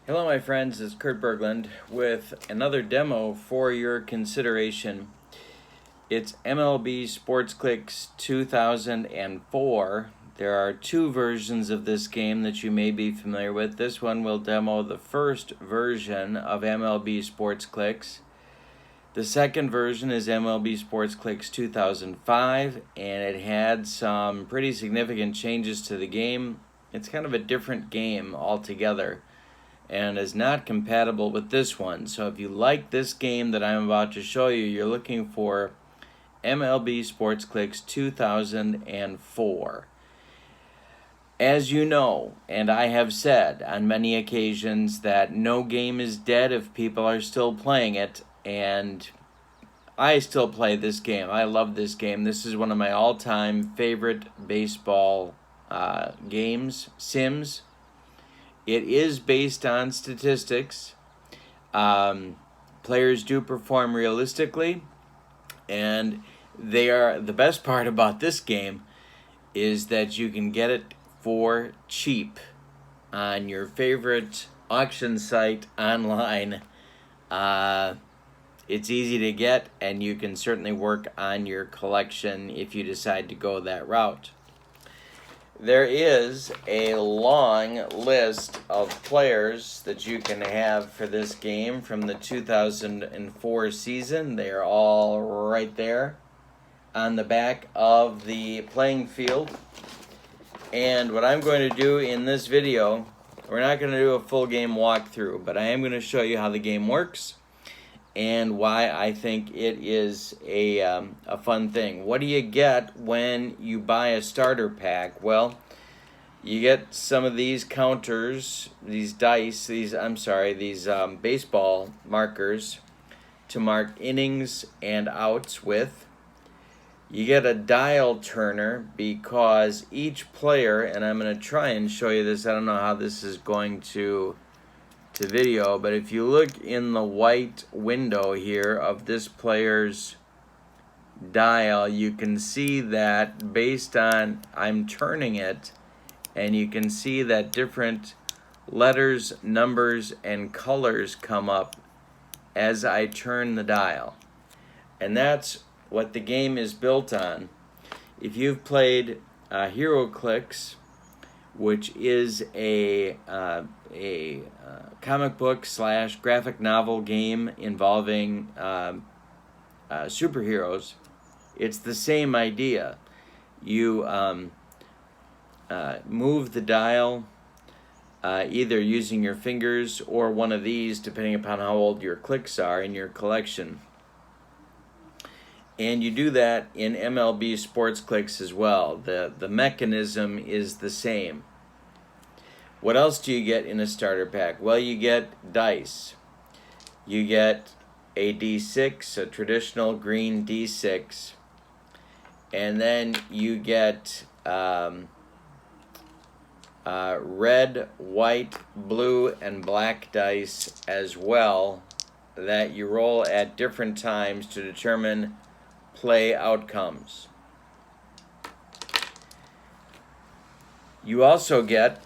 Hello my friends, it's Kurt Berglund with another demo for your consideration. It's MLB Sportsclix 2004. There are two versions of this game that you may be familiar with. This one will demo the first version of MLB Sportsclix. The second version is MLB Sportsclix 2005, and it had some pretty significant changes to the game. It's kind of a different game altogether and is not compatible with this one. So if you like this game that I'm about to show you, you're looking for MLB Sportsclix 2004. As you know, and I have said on many occasions, that no game is dead if people are still playing it, and I still play this game. I love this game. This is one of my all-time favorite baseball games, sims. It is based on statistics. Players do perform realistically, and the best part about this game is that you can get it for cheap on your favorite auction site online. It's easy to get, and you can certainly work on your collection if you decide to go that route. There is a long list of players that you can have for this game from the 2004 season. They are all right there on the back of the playing field. And what I'm going to do in this video, we're not going to do a full game walkthrough, but I am going to show you how the game works and why I think it is a fun thing. What do you get when you buy a starter pack? Well, you get some of these counters, these dice, these baseball markers to mark innings and outs with. You get a dial turner because each player, and I'm going to try and show you this, I don't know how this is going to video, but if you look in the white window here of this player's dial, you can see that based on, I'm turning it, and you can see that different letters, numbers, and colors come up as I turn the dial. And that's what the game is built on. If you've played HeroClix, which is a comic book / graphic novel game involving superheroes, it's the same idea. You move the dial either using your fingers or one of these, depending upon how old your clicks are in your collection. And you do that in MLB Sportsclix as well. The mechanism is the same. What else do you get in a starter pack? Well, you get dice. You get a D6, a traditional green D6. And then you get red, white, blue, and black dice as well that you roll at different times to determine play outcomes. You also get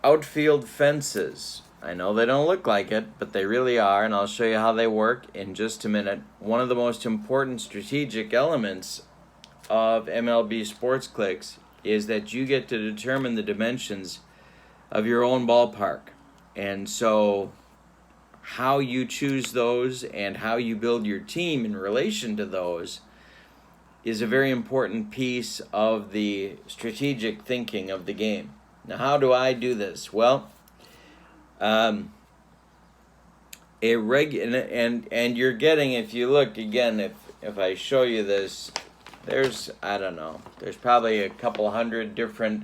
outfield fences. I know they don't look like it, but they really are, and I'll show you how they work in just a minute. One of the most important strategic elements of MLB Sportsclix is that you get to determine the dimensions of your own ballpark. And so how you choose those and how you build your team in relation to those is a very important piece of the strategic thinking of the game. Now, how do I do this? Well, and you're getting, if you look again, if I show you this, there's probably a couple hundred different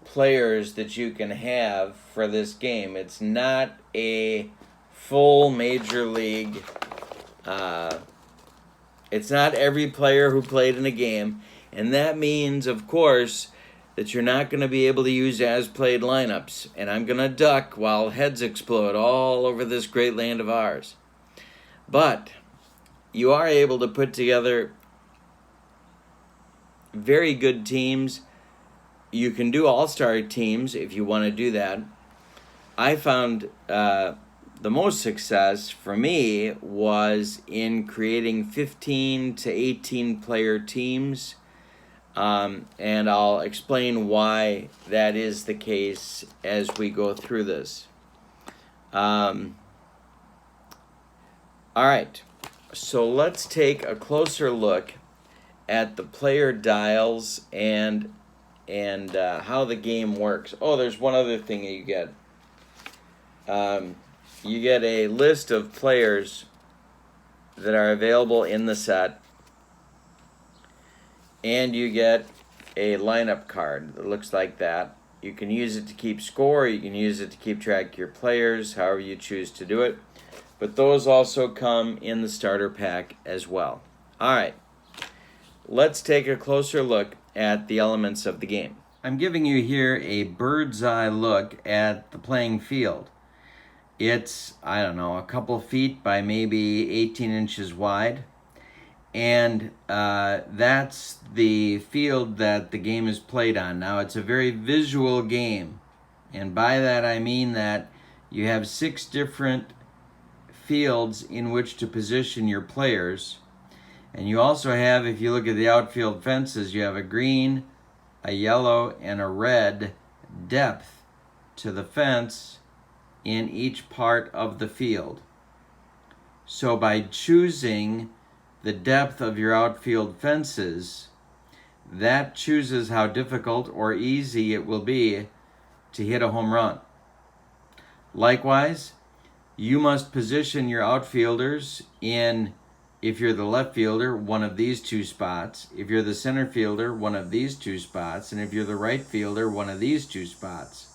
players that you can have for this game. It's not a full major league. It's not every player who played in a game, and that means, of course, that you're not going to be able to use as-played lineups, and I'm going to duck while heads explode all over this great land of ours. But you are able to put together very good teams. You can do all-star teams if you want to do that. I found the most success for me was in creating 15 to 18 player teams. And I'll explain why that is the case as we go through this. All right, so let's take a closer look at the player dials and how the game works. Oh, there's one other thing that you get. You get a list of players that are available in the set, and you get a lineup card that looks like that. You can use it to keep score, you can use it to keep track of your players, however you choose to do it. But those also come in the starter pack as well. All right, let's take a closer look at the elements of the game. I'm giving you here a bird's eye look at the playing field. It's, I don't know, a couple feet by maybe 18 inches wide. And that's the field that the game is played on. Now, it's a very visual game. And by that, I mean that you have 6 different fields in which to position your players. And you also have, if you look at the outfield fences, you have a green, a yellow, and a red depth to the fence in each part of the field. So by choosing the depth of your outfield fences, that chooses how difficult or easy it will be to hit a home run. Likewise, you must position your outfielders in, if you're the left fielder, one of these 2 spots. If you're the center fielder, one of these 2 spots. And if you're the right fielder, one of these 2 spots.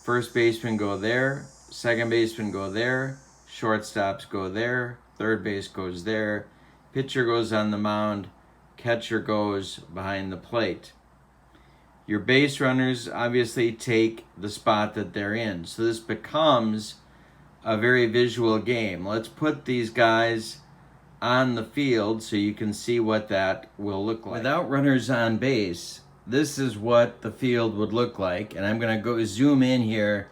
First baseman go there, second baseman go there, shortstops go there, third base goes there, pitcher goes on the mound, catcher goes behind the plate. Your base runners obviously take the spot that they're in. So this becomes a very visual game. Let's put these guys on the field so you can see what that will look like. Without runners on base, this is what the field would look like. And I'm going to go zoom in here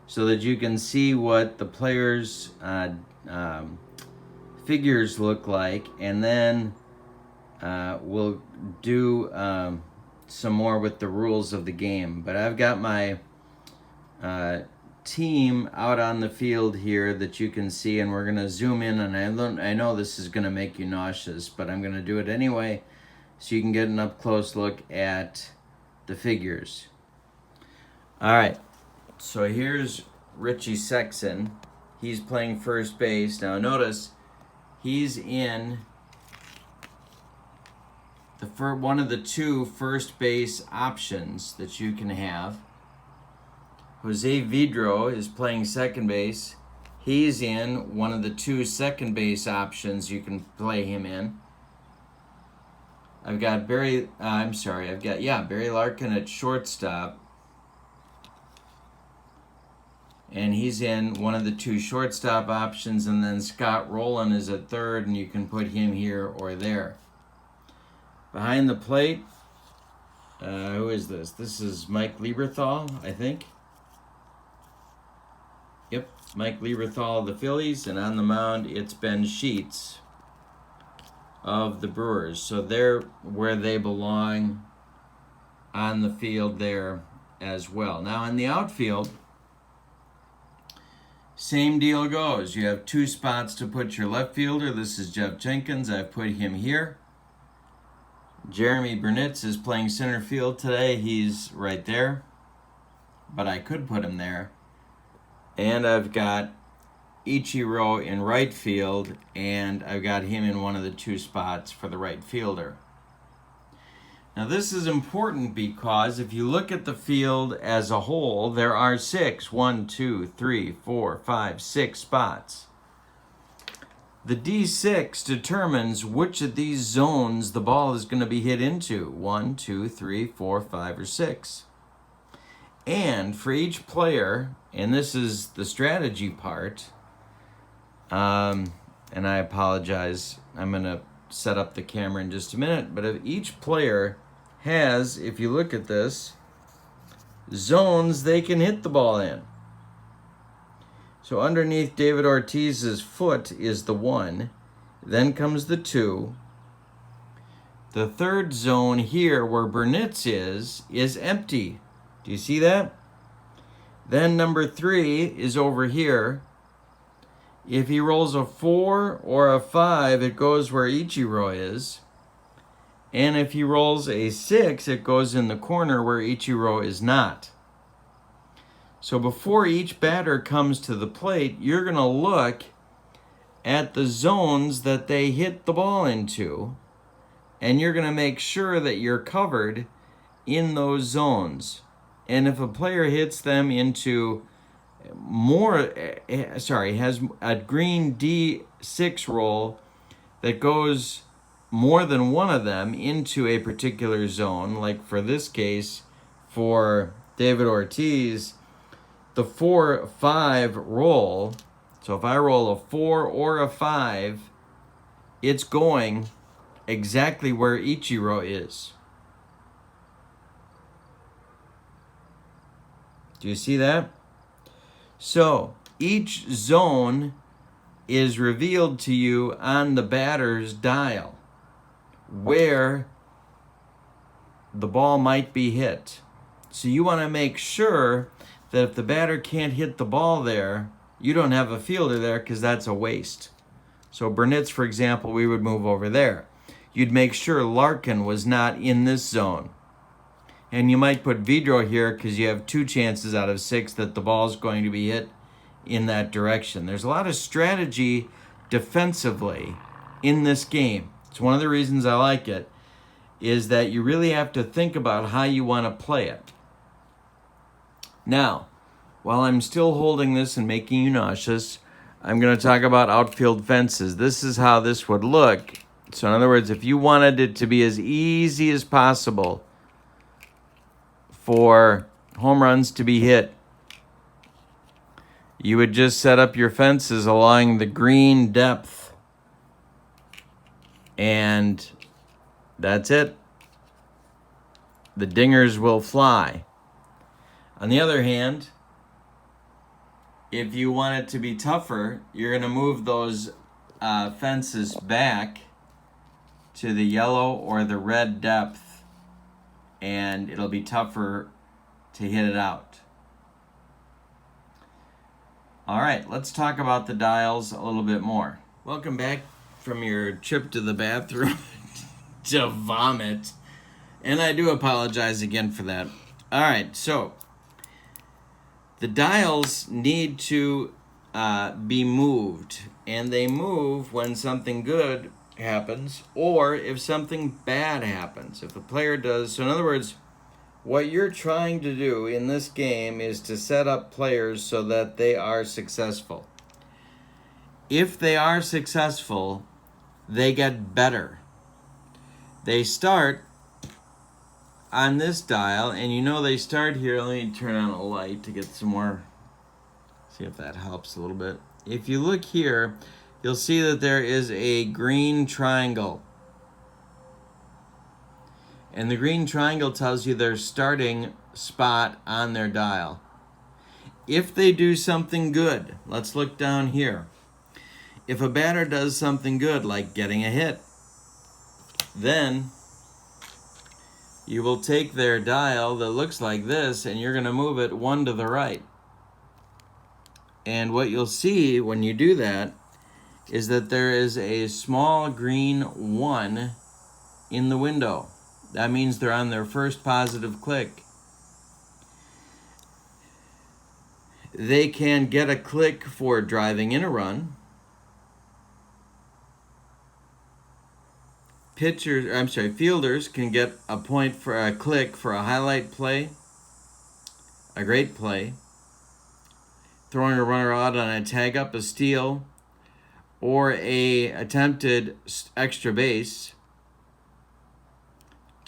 so that you can see what the players' figures look like. And then we'll do some more with the rules of the game. But I've got my team out on the field here that you can see, and we're going to zoom in, and I know this is going to make you nauseous, but I'm going to do it anyway so you can get an up-close look at the figures. All right, so here's Richie Sexson. He's playing first base. Now notice he's in one of the 2 first base options that you can have. Jose Vidro is playing second base. He's in one of the 2 second base options you can play him in. I've got Barry Larkin at shortstop. And he's in one of the 2 shortstop options, and then Scott Rowland is at third, and you can put him here or there. Behind the plate, who is this? This is Mike Lieberthal, I think. Yep, Mike Lieberthal of the Phillies, and on the mound it's Ben Sheets of the Brewers. So they're where they belong on the field there as well. Now in the outfield, same deal goes. You have 2 spots to put your left fielder. This is Jeff Jenkins. I've put him here. Jeremy Burnitz is playing center field today. He's right there, but I could put him there. And I've got Ichiro in right field, and I've got him in one of the 2 spots for the right fielder. Now this is important because if you look at the field as a whole, there are 6 spots. The D6 determines which of these zones the ball is going to be hit into. 1, 2, 3, 4, 5, or 6. And for each player, and this is the strategy part, and I apologize, I'm going to set up the camera in just a minute, but if each player has, if you look at this, zones they can hit the ball in. So underneath David Ortiz's foot is the 1. Then comes the 2. The third zone here where Burnett's is empty. Do you see that? Then number 3 is over here. If he rolls a 4 or a 5, it goes where Ichiro is. And if he rolls a 6, it goes in the corner where Ichiro is not. So before each batter comes to the plate, you're going to look at the zones that they hit the ball into, and you're going to make sure that you're covered in those zones. And if a player hits them into has a green D6 roll that goes more than one of them into a particular zone, like for this case, for David Ortiz, the 4-5 roll. So if I roll a 4 or a 5, it's going exactly where Ichiro is. Do you see that? So each zone is revealed to you on the batter's dial where the ball might be hit. So you want to make sure that if the batter can't hit the ball there, you don't have a fielder there because that's a waste. So Burnett's, for example, we would move over there. You'd make sure Larkin was not in this zone. And you might put Vidro here because you have 2 chances out of 6 that the ball is going to be hit in that direction. There's a lot of strategy defensively in this game. It's one of the reasons I like it, is that you really have to think about how you want to play it. Now, while I'm still holding this and making you nauseous, I'm going to talk about outfield fences. This is how this would look. So in other words, if you wanted it to be as easy as possible for home runs to be hit, you would just set up your fences along the green depth. And that's it. The dingers will fly. On the other hand, if you want it to be tougher, you're going to move those fences back to the yellow or the red depth, and it'll be tougher to hit it out. All right, let's talk about the dials a little bit more. Welcome back from your trip to the bathroom to vomit. And I do apologize again for that. All right, so the dials need to be moved, and they move when something good happens or if something bad happens. If a player does, so in other words, what you're trying to do in this game is to set up players so that they are successful. If they are successful, they get better. They start on this dial, and you know they start here. Let me turn on a light to get some more, see if that helps a little bit. If you look here, you'll see that there is a green triangle. And the green triangle tells you their starting spot on their dial. If they do something good, let's look down here. If a batter does something good, like getting a hit, then you will take their dial that looks like this, and you're going to move it 1 to the right. And what you'll see when you do that is that there is a small green 1 in the window. That means they're on their first positive click. They can get a click for driving in a run. Fielders can get a point for a click for a highlight play, a great play, throwing a runner out on a tag up, a steal, or a attempted extra base,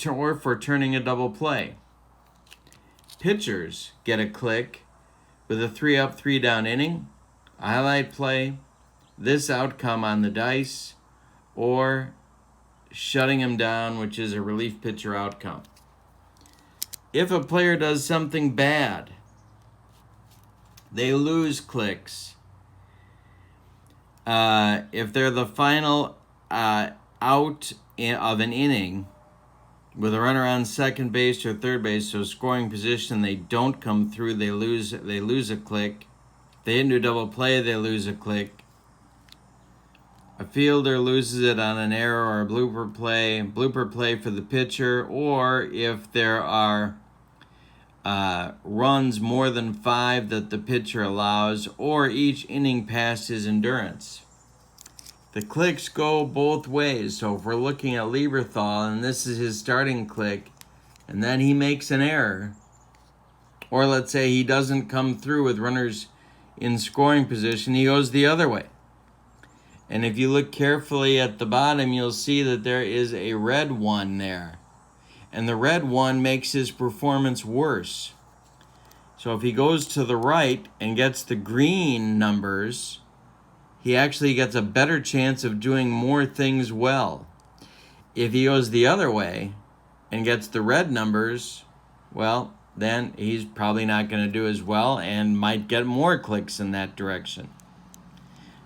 or for turning a double play. Pitchers get a click with a 3-up, 3-down inning, a highlight play, this outcome on the dice, or shutting him down, which is a relief pitcher outcome. If a player does something bad, they lose clicks if they're the final out of an inning with a runner on second base or third base, so scoring position, they don't come through, they lose a click. If they hit into a double play, they lose a click. A fielder loses it on an error or a blooper play for the pitcher, or if there are runs more than 5 that the pitcher allows, or each inning past his endurance. The clicks go both ways. So if we're looking at Lieberthal and this is his starting click, and then he makes an error, or let's say he doesn't come through with runners in scoring position, he goes the other way. And if you look carefully at the bottom, you'll see that there is a red 1 there. And the red 1 makes his performance worse. So if he goes to the right and gets the green numbers, he actually gets a better chance of doing more things well. If he goes the other way and gets the red numbers, well, then he's probably not going to do as well and might get more clicks in that direction.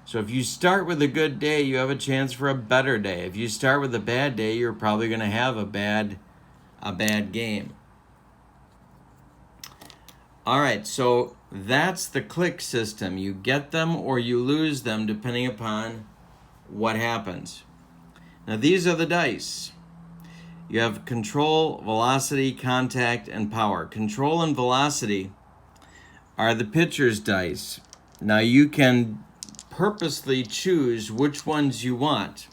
So if you start with a good day, you have a chance for a better day. If you start with a bad day, you're probably going to have a bad game. All right, so that's the click system. You get them or you lose them depending upon what happens. Now these are the dice. You have control, velocity, contact, and power. Control and velocity are the pitcher's dice. Now you can purposely choose which ones you want.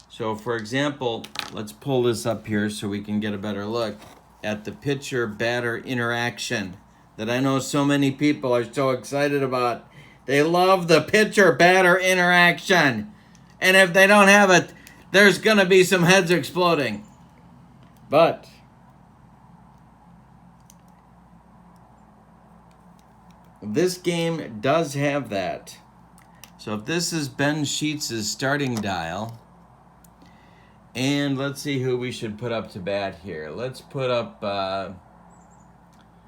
So for example, let's pull this up here so we can get a better look at the pitcher-batter interaction that I know so many people are so excited about. They love the pitcher-batter interaction. And if they don't have it, there's going to be some heads exploding. But this game does have that. So if this is Ben Sheets' starting dial, and let's see who we should put up to bat here. Let's put up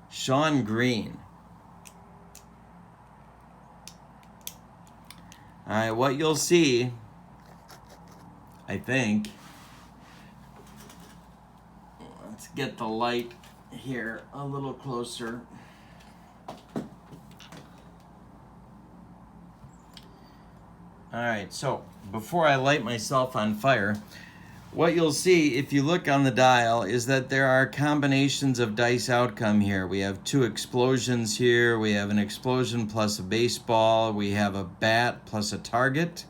Sean Green. All right, what you'll see, I think, let's get the light here a little closer. All right, so before I light myself on fire, what you'll see if you look on the dial is that there are combinations of dice outcome here. We have 2 explosions here. We have an explosion plus a baseball. We have a bat plus a target.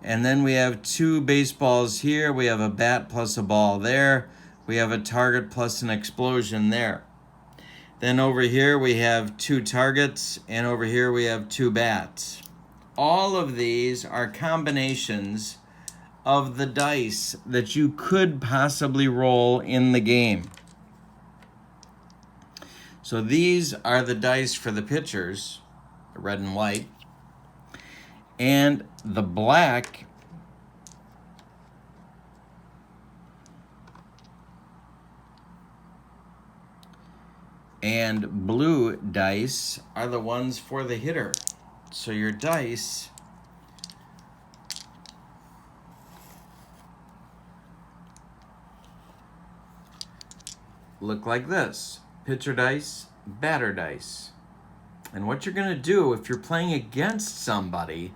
And then we have 2 baseballs here. We have a bat plus a ball there. We have a target plus an explosion there. Then over here we have 2 targets, and over here we have 2 bats. All of these are combinations of the dice that you could possibly roll in the game. So these are the dice for the pitchers, red and white, and the black and blue dice are the ones for the hitter. So your dice look like this: pitcher dice, batter dice. And what you're going to do if you're playing against somebody,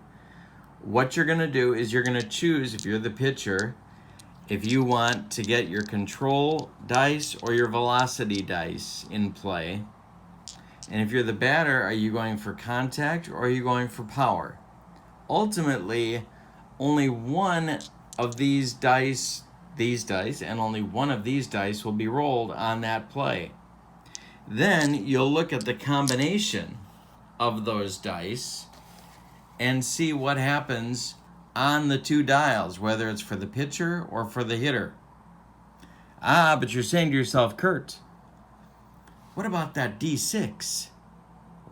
what you're going to do is you're going to choose, if you're the pitcher, if you want to get your control dice or your velocity dice in play. And if you're the batter, are you going for contact or are you going for power? Ultimately, only one of these dice, and only one of these dice will be rolled on that play. Then you'll look at the combination of those dice and see what happens on the 2 dials, whether it's for the pitcher or for the hitter. But you're saying to yourself, Kurt, what about that D6?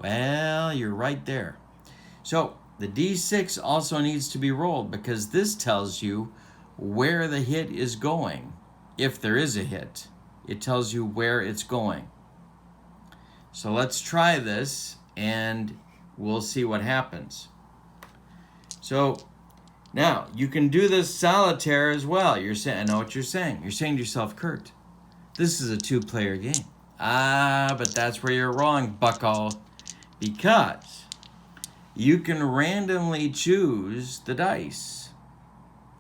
Well, you're right there. So the D6 also needs to be rolled because this tells you where the hit is going. If there is a hit, it tells you where it's going. So let's try this and we'll see what happens. So now you can do this solitaire as well. You're saying, I know what you're saying. You're saying to yourself, Kurt, this is a 2-player game. But that's where you're wrong, bucko. Because you can randomly choose the dice.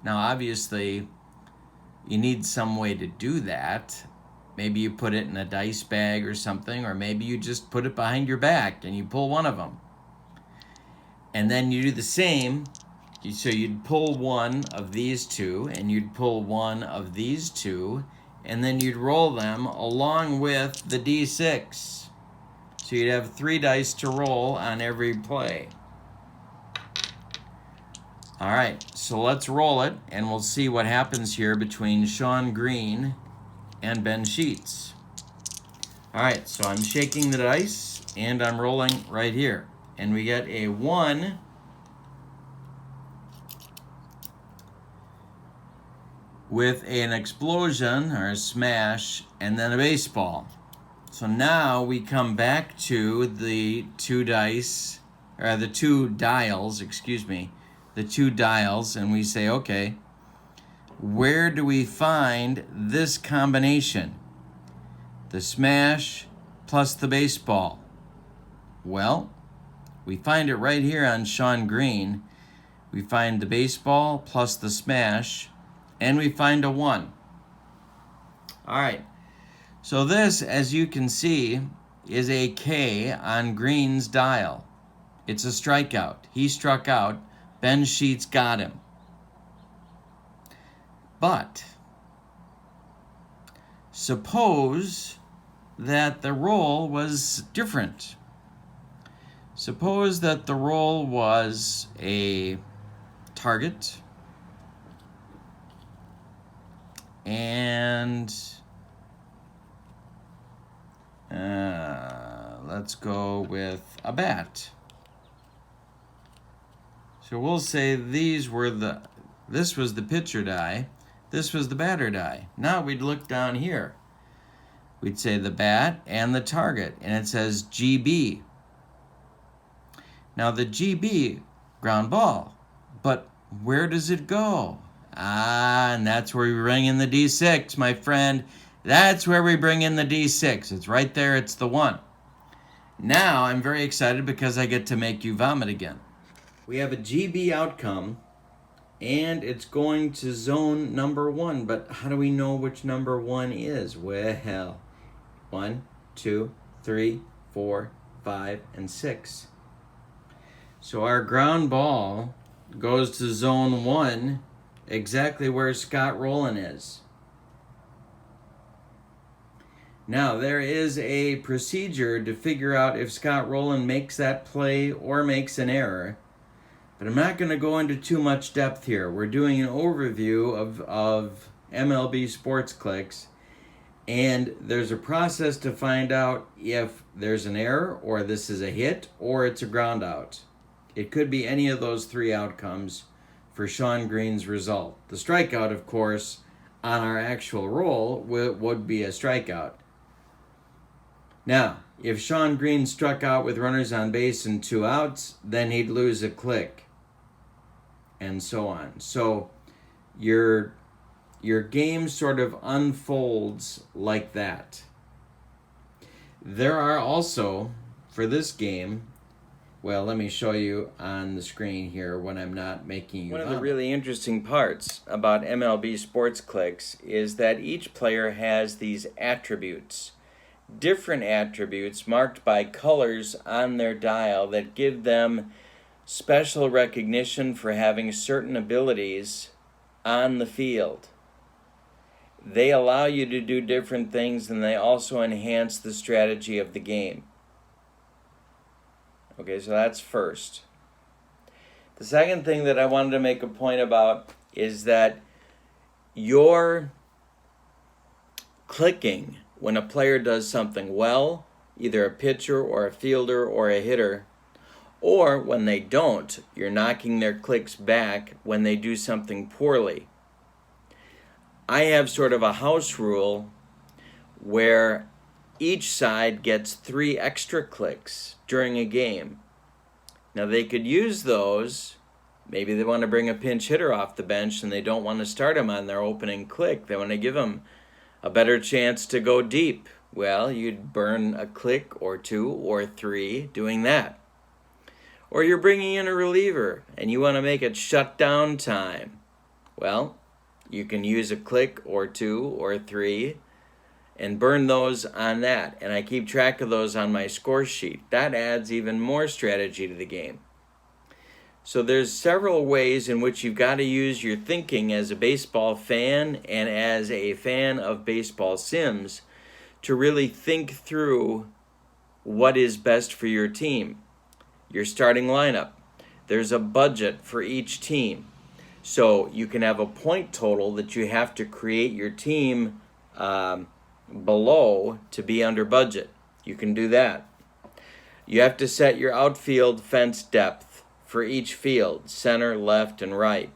Now, obviously, you need some way to do that. Maybe you put it in a dice bag or something, or maybe you just put it behind your back and you pull one of them. And then you do the same. So you'd pull one of these two, and you'd pull one of these two, and then you'd roll them along with the D6. So you'd have 3 dice to roll on every play. All right, so let's roll it, and we'll see what happens here between Sean Green and Ben Sheets. All right, so I'm shaking the dice, and I'm rolling right here. And we get a 1 with an explosion or a smash, and then a baseball. So now we come back to the 2 dice, or the 2 dials, the 2 dials, and we say, okay, where do we find this combination? The smash plus the baseball. Well, we find it right here on Sean Green. We find the baseball plus the smash, and we find a 1. All right. So this, as you can see, is a K on Green's dial. It's a strikeout. He struck out. Ben Sheets got him. But suppose that the roll was different. Suppose that the roll was a target and let's go with a bat. So we'll say this was the pitcher die, this was the batter die. Now we'd look down here. We'd say the bat and the target, and it says GB. Now the GB, ground ball, but where does it go? And that's where we bring in the D6, my friend. That's where we bring in the D6. It's right there, it's the 1. Now I'm very excited because I get to make you vomit again. We have a GB outcome, and it's going to zone number 1, but how do we know which number 1 is? Well, 1, 2, 3, 4, 5, and 6. So our ground ball goes to zone 1, exactly where Scott Rowland is. Now, there is a procedure to figure out if Scott Rowland makes that play or makes an error, but I'm not going to go into too much depth here. We're doing an overview of MLB Sportsclix, and there's a process to find out if there's an error, or this is a hit, or it's a ground out. It could be any of those 3 outcomes for Sean Green's result. The strikeout, of course, on our actual roll would be a strikeout. Now, if Sean Green struck out with runners on base and 2 outs, then he'd lose a click, and so on. So your game sort of unfolds like that. There are also, for this game, well, let me show you on the screen here when I'm not making you. One of the really interesting parts about MLB Sportsclix is that each player has these attributes, different attributes marked by colors on their dial that give them special recognition for having certain abilities on the field. They allow you to do different things, and they also enhance the strategy of the game. Okay, so that's first. The second thing that I wanted to make a point about is that your clicking when a player does something well, either a pitcher or a fielder or a hitter, or when they don't, you're knocking their clicks back when they do something poorly. I have sort of a house rule where each side gets 3 extra clicks during a game. Now they could use those Maybe they want to bring a pinch hitter off the bench and they don't want to start him on their opening click. They want to give him a better chance to go deep. Well, you'd burn a click or 2 or 3 doing that. Or you're bringing in a reliever and you want to make it shut down time. Well, you can use a click or 2 or 3 and burn those on that. And I keep track of those on my score sheet. That adds even more strategy to the game. So there's several ways in which you've got to use your thinking as a baseball fan and as a fan of baseball sims to really think through what is best for your team. Your starting lineup. There's a budget for each team. So you can have a point total that you have to create your team below to be under budget. You can do that. You have to set your outfield fence depth for each field, center, left, and right.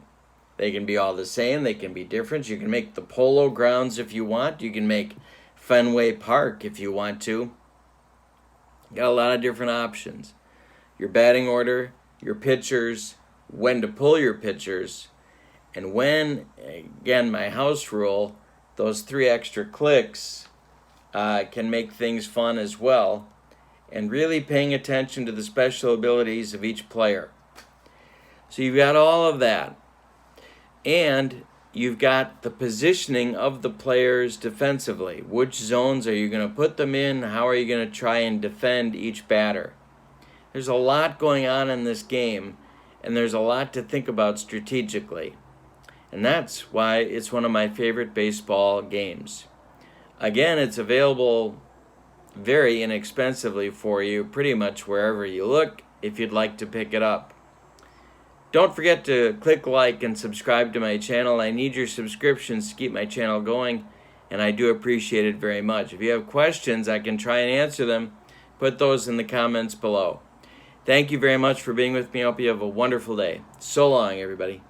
They can be all the same. They can be different. You can make the Polo Grounds if you want. You can make Fenway Park if you want to. You got a lot of different options. Your batting order, your pitchers, when to pull your pitchers, and when, again, my house rule, those 3 extra clicks can make things fun as well, and really paying attention to the special abilities of each player. So you've got all of that. And you've got the positioning of the players defensively. Which zones are you going to put them in? How are you going to try and defend each batter? There's a lot going on in this game, and there's a lot to think about strategically. And that's why it's one of my favorite baseball games. Again, it's available very inexpensively for you pretty much wherever you look if you'd like to pick it up. Don't forget to click like and subscribe to my channel. I need your subscriptions to keep my channel going, and I do appreciate it very much. If you have questions, I can try and answer them. Put those in the comments below. Thank you very much for being with me. I hope you have a wonderful day. So long, everybody.